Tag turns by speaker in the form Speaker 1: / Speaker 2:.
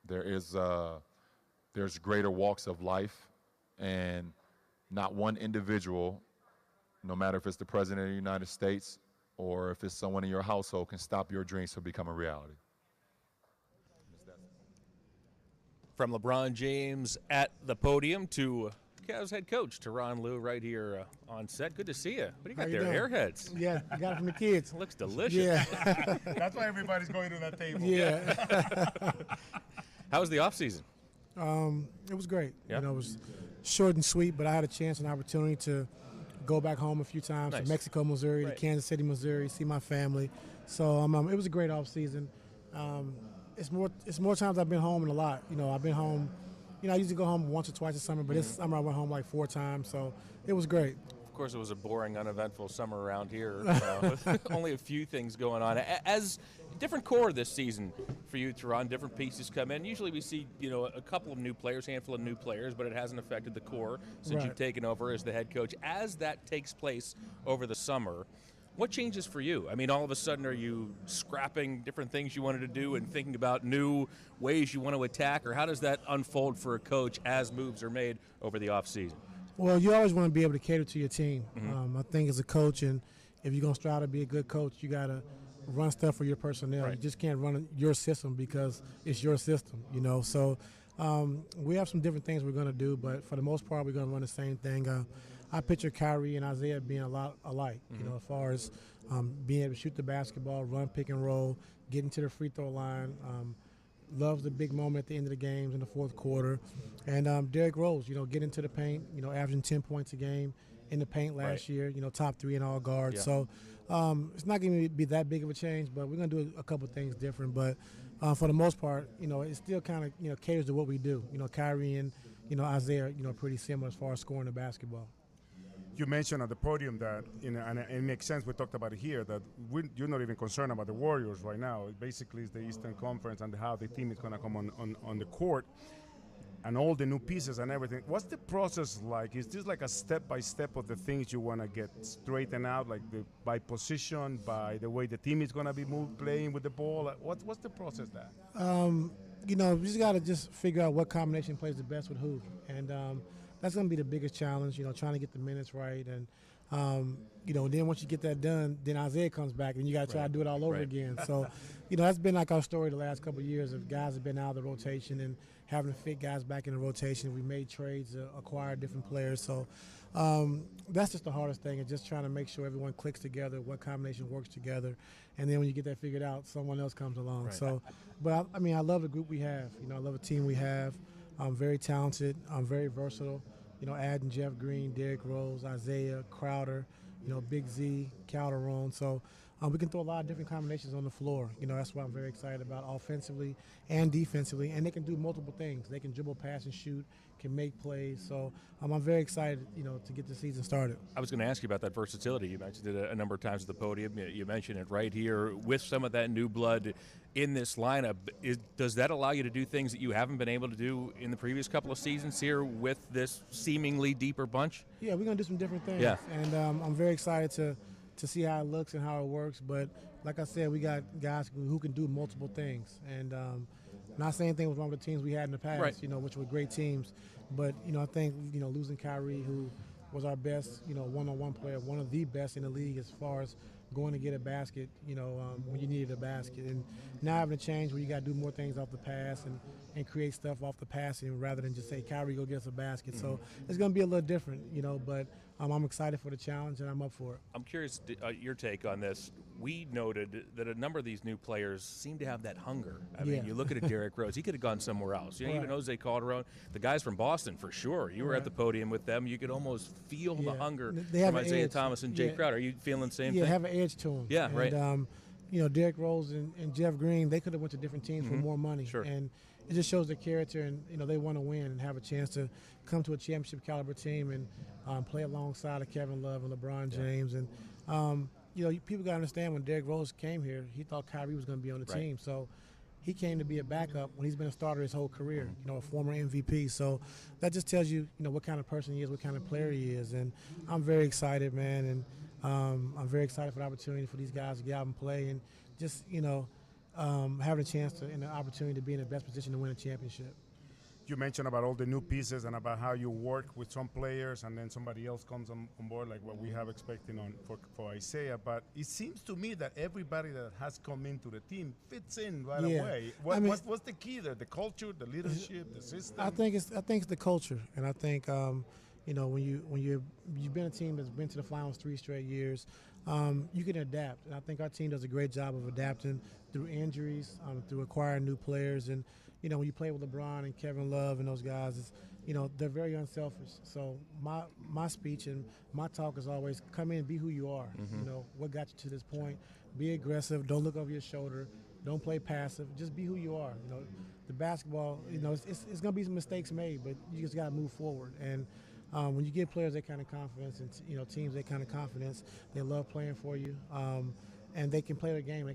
Speaker 1: There's greater walks of life, and not one individual, no matter if it's the President of the United States or if it's someone in your household, can stop your dreams from becoming a reality.
Speaker 2: From LeBron James at the podium to Cavs head coach Tyroon Lue right here on set. Good to see you. What do you got there? Airheads.
Speaker 3: Yeah, I got it from the kids.
Speaker 2: It looks delicious.
Speaker 3: Yeah.
Speaker 4: That's why everybody's going to that table.
Speaker 3: Yeah.
Speaker 2: How was the off season?
Speaker 3: It was great.
Speaker 2: Yeah.
Speaker 3: It was short and sweet, but I had a chance and opportunity to go back home a few times
Speaker 2: Nice.
Speaker 3: to Mexico, Missouri,
Speaker 2: Right.
Speaker 3: to Kansas City, Missouri, see my family. So it was a great off season. It's more times I've been home than a lot. I've been home. I usually go home once or twice a summer, but this summer I went home like 4 times, so it was great.
Speaker 2: Of course, it was a boring, uneventful summer around here. Only a few things going on. As different core this season for you, Tyroon, different pieces come in. Usually we see, a couple of new players, handful of new players, but it hasn't affected the core since
Speaker 3: Right.
Speaker 2: you've taken over as the head coach. As that takes place over the summer, what changes for you? I mean, all of a sudden, are you scrapping different things you wanted to do and thinking about new ways you want to attack, or how does that unfold for a coach as moves are made over the offseason?
Speaker 3: Well, you always want to be able to cater to your team.
Speaker 2: Mm-hmm.
Speaker 3: I think as a coach, and if you're going to strive to be a good coach, you got to run stuff for your personnel.
Speaker 2: Right.
Speaker 3: You just can't run your system because it's your system, So we have some different things we're going to do, but for the most part, we're going to run the same thing. I picture Kyrie and Isaiah being a lot alike, as far as being able to shoot the basketball, run pick and roll, getting to the free throw line. Loves the big moment at the end of the games in the fourth quarter. And Derrick Rose, get into the paint, averaging 10 points a game in the paint last year, top 3 in all guards.
Speaker 2: Yeah.
Speaker 3: So it's not going to be that big of a change, but we're going to do a couple things different. But for the most part, it still kind of, caters to what we do. Kyrie and, Isaiah, pretty similar as far as scoring the basketball.
Speaker 4: You mentioned at the podium that, and it makes sense, we talked about it here, that you're not even concerned about the Warriors right now. It basically is the Eastern Conference and how the team is going to come on the court and all the new pieces and everything. What's the process like? Is this like a step-by-step of the things you want to get straightened out, like by position, by the way the team is going to be playing with the ball? What's the process there?
Speaker 3: We just got to just figure out what combination plays the best with who. And that's going to be the biggest challenge, trying to get the minutes right. And, then once you get that done, then Isaiah comes back and you got to try to do it all over again. So, that's been like our story the last couple of years of guys have been out of the rotation and having to fit guys back in the rotation. We made trades to acquire different players. So that's just the hardest thing, is just trying to make sure everyone clicks together, what combination works together. And then when you get that figured out, someone else comes along.
Speaker 2: Right.
Speaker 3: So, but I love the group we have. I love the team we have. I'm very talented. I'm very versatile. Adding Jeff Green, Derrick Rose, Isaiah, Crowder, Big Z, Calderon. So we can throw a lot of different combinations on the floor. That's what I'm very excited about offensively and defensively. And they can do multiple things. They can dribble, pass, and shoot, can make plays. So I'm very excited, to get the season started.
Speaker 2: I was going to ask you about that versatility. You mentioned it a number of times at the podium. You mentioned it right here with some of that new blood in this lineup. Does that allow you to do things that you haven't been able to do in the previous couple of seasons here with this seemingly deeper bunch?
Speaker 3: Yeah, we're going to do some different things.
Speaker 2: Yeah.
Speaker 3: And I'm very excited to see how it looks and how it works. But like I said, we got guys who can do multiple things. And not saying anything was wrong with the teams we had in the past,
Speaker 2: Right.
Speaker 3: Which were great teams. But, I think, losing Kyrie, who was our best, one-on-one player, one of the best in the league as far as going to get a basket, when you needed a basket. And now having a change where you got to do more things off the pass and create stuff off the passing rather than just say, Kyrie, go get us a basket. So it's going to be a little different, but I'm excited for the challenge and I'm up for it.
Speaker 2: I'm curious your take on this. We noted that a number of these new players seem to have that hunger. I mean, you look at Derrick Rose, he could have gone somewhere else. Even
Speaker 3: Right.
Speaker 2: Jose Calderon, the guys from Boston, for sure. You were at the podium with them. You could almost feel the hunger
Speaker 3: They have
Speaker 2: from
Speaker 3: an
Speaker 2: Isaiah
Speaker 3: edge.
Speaker 2: Thomas and Jay Crowder. Are you feeling the same
Speaker 3: Yeah,
Speaker 2: thing?
Speaker 3: have an edge to them.
Speaker 2: Yeah, right.
Speaker 3: And, Derrick Rose and Jeff Green, they could have went to different teams for more money.
Speaker 2: Sure.
Speaker 3: And it just shows their character, and they want to win and have a chance to come to a championship caliber team and play alongside of Kevin Love and LeBron James. And people got to understand, when Derrick Rose came here, he thought Kyrie was going to be on the team. So he came to be a backup when he's been a starter his whole career. A former MVP. So that just tells you, what kind of person he is, what kind of player he is. And I'm very excited, man. And I'm very excited for the opportunity for these guys to get out and play and just, having a chance to and the opportunity to be in the best position to win a championship.
Speaker 4: You mentioned about all the new pieces and about how you work with some players and then somebody else comes on board, like what we have expecting on for Isaiah. But it seems to me that everybody that has come into the team fits in right
Speaker 3: Yeah.
Speaker 4: away. What's the key there? The culture, the leadership, the system?
Speaker 3: I think it's the culture, and I think when you've been a team that's been to the finals 3 straight years, you can adapt. And I think our team does a great job of adapting through injuries, through acquiring new players, and when you play with LeBron and Kevin Love and those guys, they're very unselfish. So my speech and my talk is always come in and be who you are. What got you to this point? Be aggressive. Don't look over your shoulder. Don't play passive. Just be who you are. The basketball, it's going to be some mistakes made, but you just got to move forward. And when you give players that kind of confidence and teams that kind of confidence, they love playing for you, and they can play their game.